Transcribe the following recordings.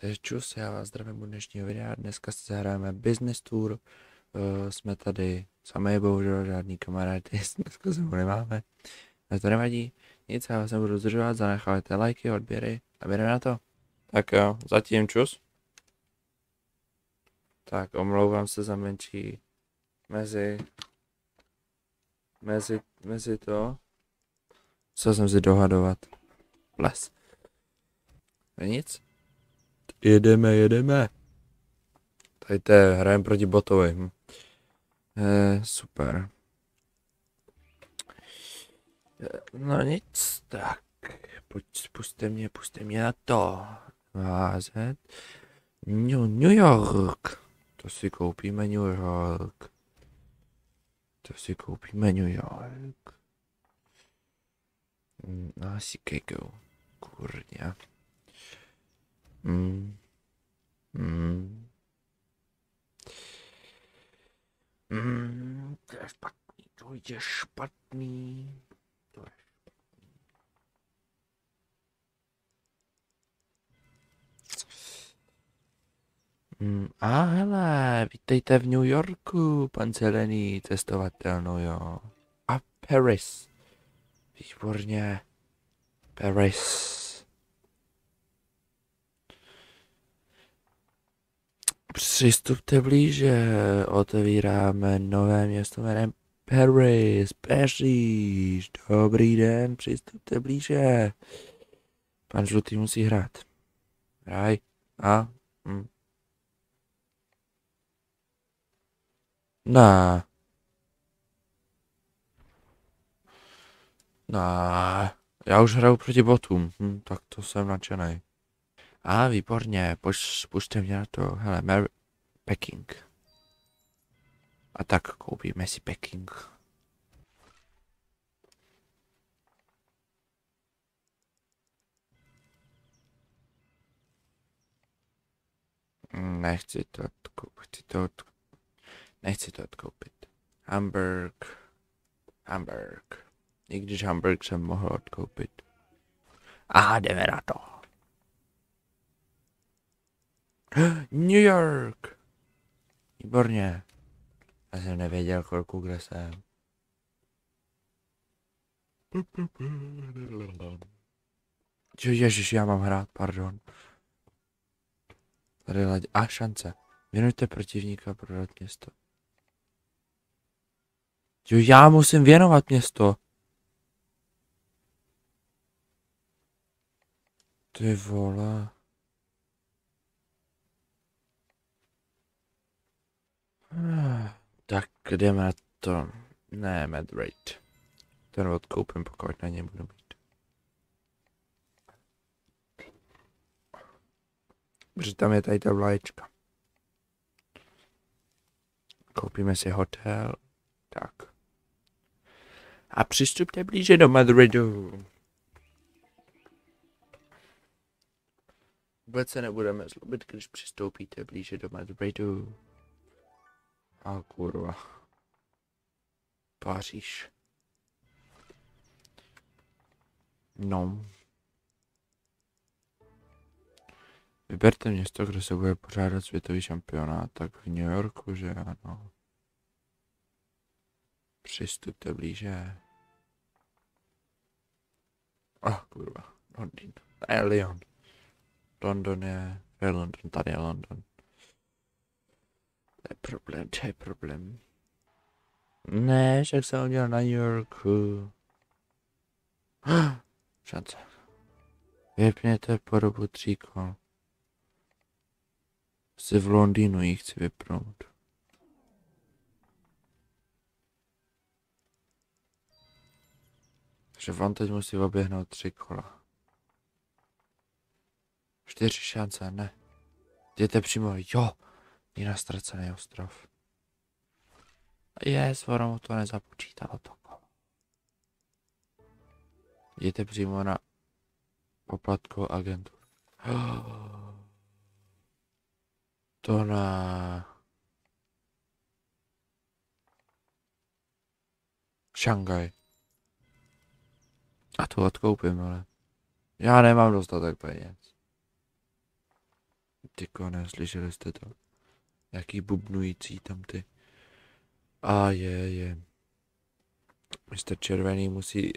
Takže čus, já vás zdravím u dnešního videa. Dneska si zahrajeme Business Tour. Jsme tady sami, bohužel žádný kamarády, dneska se mu nemáme. Ale to nevadí, nic, já vás nebudu zdržovat, zanechávajte lajky, odběry a jdeme na to. Tak jo, zatím čus. Tak, omlouvám se za menší mezi to. Musel jsem si dohadovat. Les. Nic. Jedeme. Tady to je, hrajem proti botovi. Super. No nic, tak. Puste mě na to. Vázet. New York. To si koupíme New York. Asi kejkou. Kurňa. To je špatný, to je špatný. A hele, vítejte v New Yorku, pan zelený cestovatel, no jo. A Paris. Výborně. Paris. Přistupte blíže, otevíráme nové město jménem Paříž. Dobrý den, přistupte blíže. Pan žlutý musí hrát. Hraj. Ne. Já už hraju proti botům, tak to jsem nadšenej. Výborně, pušte mě na to, hele, Peking. A tak koupíme si Peking. Nechci to odkoupit. Hamburg. I když Hamburg jsem mohl odkoupit. Jdeme na to. New York. Výborně. Já jsem nevěděl chvilku, kde jsem. Ježiš, já mám hrát, pardon. Tady ladě. Šance. Věnujte protivníka prodat město. Já musím věnovat město. Ty vole. Tak jdeme na to. Ne, Madrid. Ten odkoupím, pokud na ně budu mít. Protože tam je tady ta vlaječka. Koupíme si hotel. Tak. A přistupte blíže do Madridu. Vůbec se nebudeme zlobit, když přistoupíte blíže do Madridu. Kurva. Paříž. No. Vyberte město, kde se bude pořádat světový šampionát, tak v New Yorku, že ano. Přistupte blíže. Kurva. Londýn. Lyon. London je London, tady je London. To je problém. Ne, však jsem udělal na New Yorku. Šance. Vypněte po dobu 3 kol. Jsi v Londýnu, jí chci vypnout. Takže on teď musí oběhnout 3 kola. 4 šance, ne. Jděte přímo, jo. Je na ztracený ostrov. Ono mu to nezapočítalo to kolo. Jděte přímo na poplatkovou agenturu. To na Šangaj. A tu odkoupím, ale já nemám dostatek peněz. Ty kone, slyšeli jste to? Jaký bubnující tam ty. A je. Mr. Červený musí...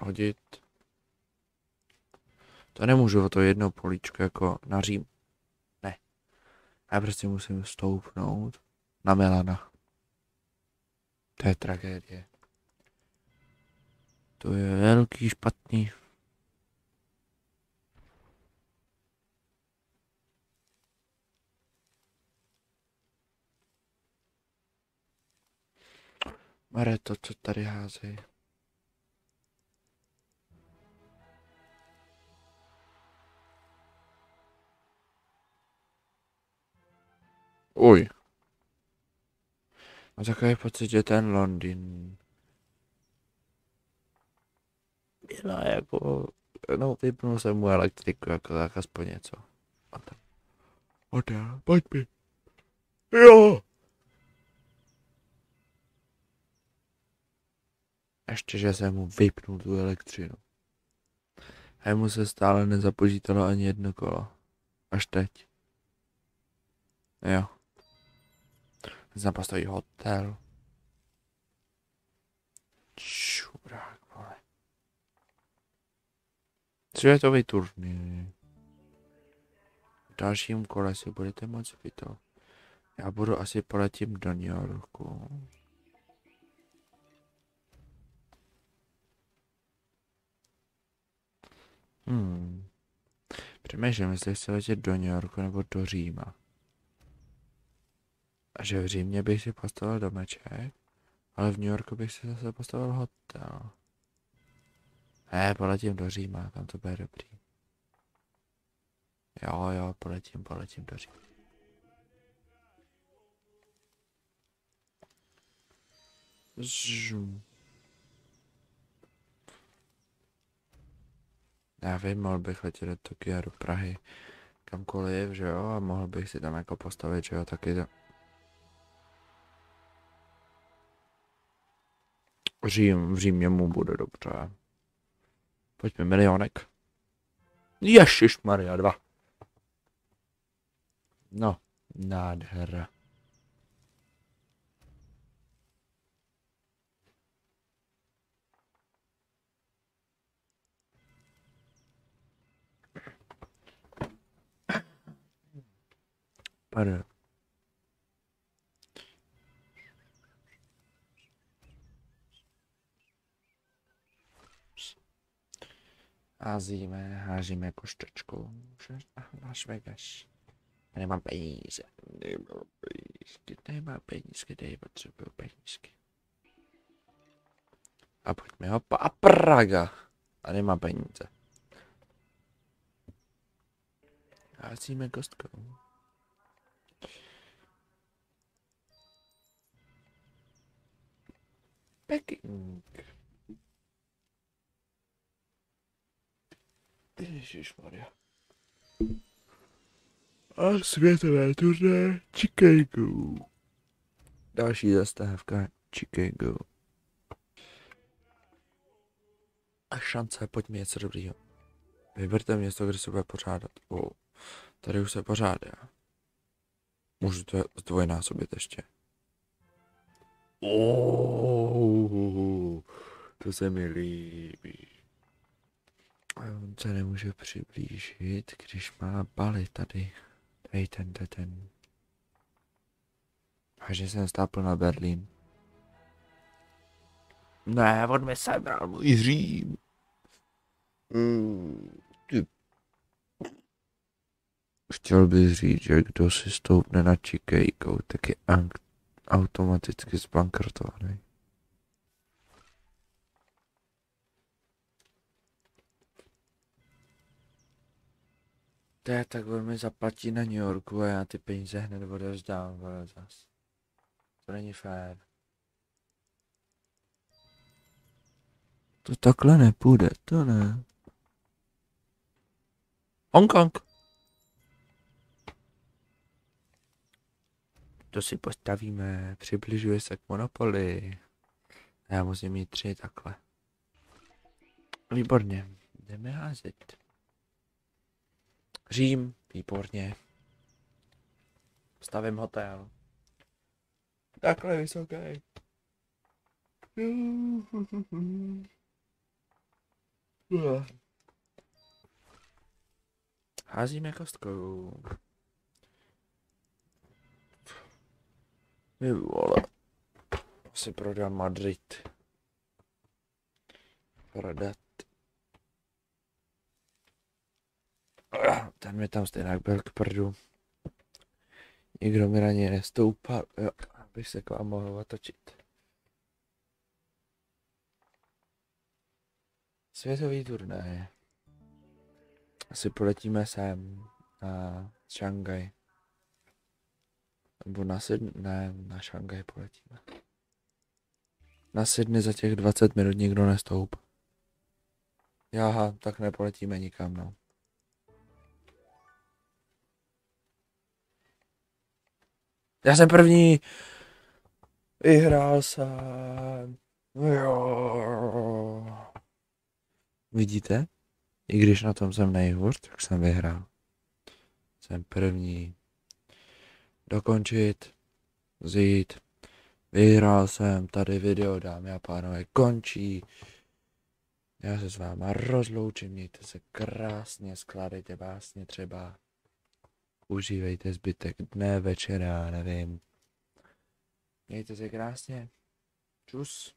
Hodit. To nemůžu o to jedno políčko jako na Řím. Ne. Já prostě musím stoupnout na Milana. To je tragédie. To je velký špatný. Mare, to, co tady házej. Uj. A takový pocit, že ten Londýn byla jako... No, vypnul jsem mu elektriku, jako tak aspoň něco. Pojď mi. Jo. Ještě, že jsem mu vypnul tu elektřinu. A mu se stále nezapočítalo ani jedno kolo. Až teď. Jo. Znám postaví hotel. Čurák, vole. Světový turnaj. V dalším kole si budete moc vyto. Já budu asi poletím do New Yorku. Přemýšlím, jestli chci letět do New Yorku nebo do Říma. A že v Římě bych si postavil domeček, ale v New Yorku bych si zase postavil hotel. Ne, poletím do Říma, tam to bude dobrý. Jo, poletím do Říma. Já vím, mohl bych letět do Tokia, do Prahy, kamkoliv, že jo, a mohl bych si tam jako postavit, že jo, taky to. V Římě mu bude dobře. Pojďme, milionek. Ježišmarja, 2. No, nádhera. Pardon. Házíme košťačkou. Las Vegas. Nemám peníze. Nemám penízky, tady potřebuju penízky. A pojďme, hopa, a Praga. A nemám peníze. Házíme kostkou. Peking. Ježišmarja. A světové turné Chicago. Další zastávka Chicago. A šance, pojďme něco dobrýho. Vyberte město, kde se bude pořádat. Tady už se pořádá. Můžu to zdvojnásobit ještě. To se mi líbí. A on se nemůže přiblížit, když má baly tady. Tady ten. Vážně jsem stápl na Berlín. Ne, on mi sebral můj Řím. Chtěl bych říct, že kdo si stoupne na Chicago, tak je automaticky zbankrotovaný. To je tak, on mi zaplatí na New Yorku a já ty peníze hned odevzdám, vole, zas. To není fér. To takhle nepůjde, to ne. Hongkong. To si postavíme, přibližuje se k Monopoly. Já musím mít 3 takhle. Výborně, jdeme házet. Řím, výborně. Stavím hotel. Takhle vysoký. Házíme kostkou. Ty vole. Asi prodám Madrid. Prodat. Ten mi tam stejně byl k prdu. Nikdo mi na něj nestoupal, jo, abych se k vám mohl otočit. Světový turnaj. Asi poletíme sem na Šangaj. Nebo na Sydney, ne, na Šangaj poletíme. Na Sydney za těch 20 minut nikdo nestoup. Jaha, tak nepoletíme nikam, no. Já jsem první! Vyhrál jsem! Jo. Vidíte? I když na tom jsem nejhůř, tak jsem vyhrál. Jsem první. Dokončit. Vzít. Vyhrál jsem, tady video, dámy a pánové, končí. Já se s váma rozloučím, mějte se krásně, skládejte básně třeba. Užívejte zbytek dne, večera, nevím. Mějte se krásně. Čus.